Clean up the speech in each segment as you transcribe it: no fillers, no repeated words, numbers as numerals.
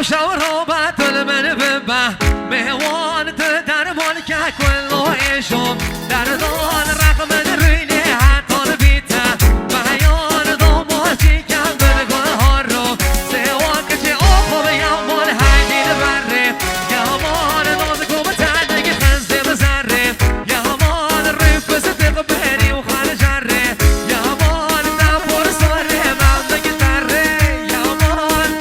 شاور بعد من ببه مهوان در مالک کل ایشون در دان رقم روینه حتی بیته بیان دو ماچی کم برگاه ها رو سوان کچه آخو به یمان هنگیر بره یمان ناز گوب تندگی خنزه بزره یمان ریف بزدق بری و خال جره یمان نپور سوره ممدگی تره یمان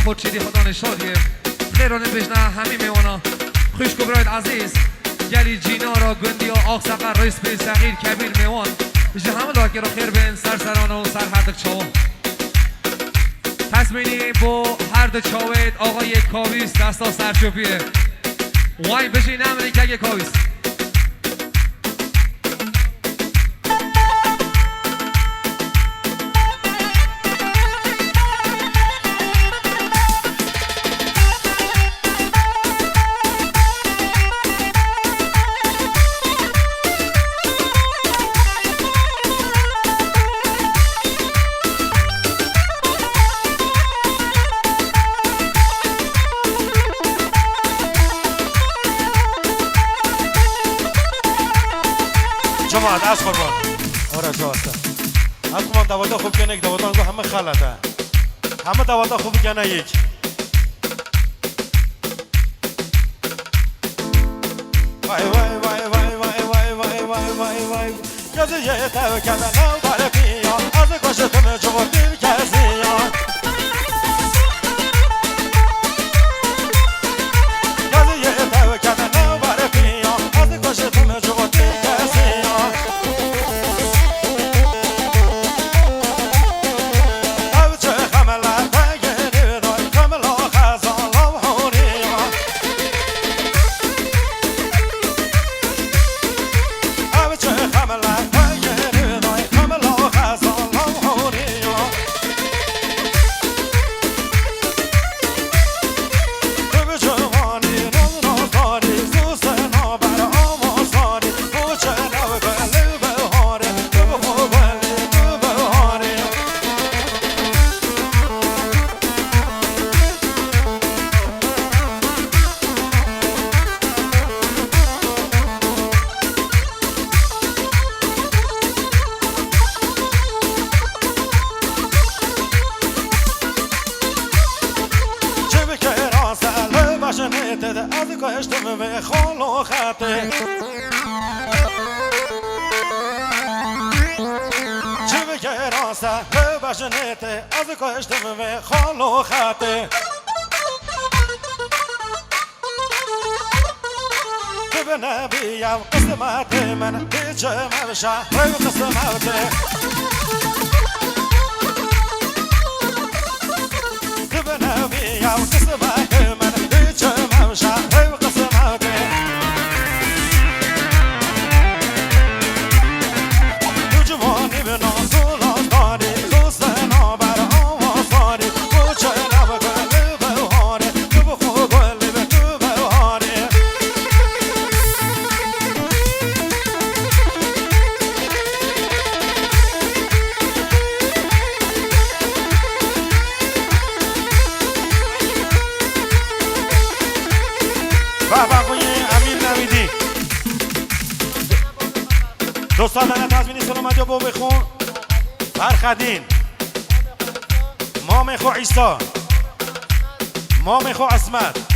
خورشیدی خدا نشادیه خیرانه بجنه همین میوانا خوش کبراید عزیز گلی جینا را گندی و آق سقر رئیس بی صغیر کبیر میوان بجه همه لاکی را خیر بین سر سرانه و سر هر دک چاو تصمینی با هر دک چاوید آقای کاویس دستا سرچوبیه وای بجی نمینی که اگه کاویس جماعت از قربان آره جواسته از قربان دواتا خوب کنه یک دواتا انگو همه خلطه همه دواتا خوب کنه یک وای وای وای وای وای وای وای وای وای وای گزه یه تو کنه نو باره پیان از کشتم جوردیم کسیان گزه یه تو کنه نو باره پیان از کشتم جوردیم از کشتم به خالو خطه چه که راسته بجنته از کشتم و خالو خاطه به نبیم قسمت من هیچ مرشه و قسمته به نبیم قسمت من هیچ مرشه و قسمته تو جوانی به نازو لازداری دوست نابر آوازداری کوچه لب گل بهاره تو بخو گل به تو بهاره بابا کوی امیر نویدی دوستان من تضمینی سلامتی رو بخون فرخدین مام خو عیسی مام خو عصمت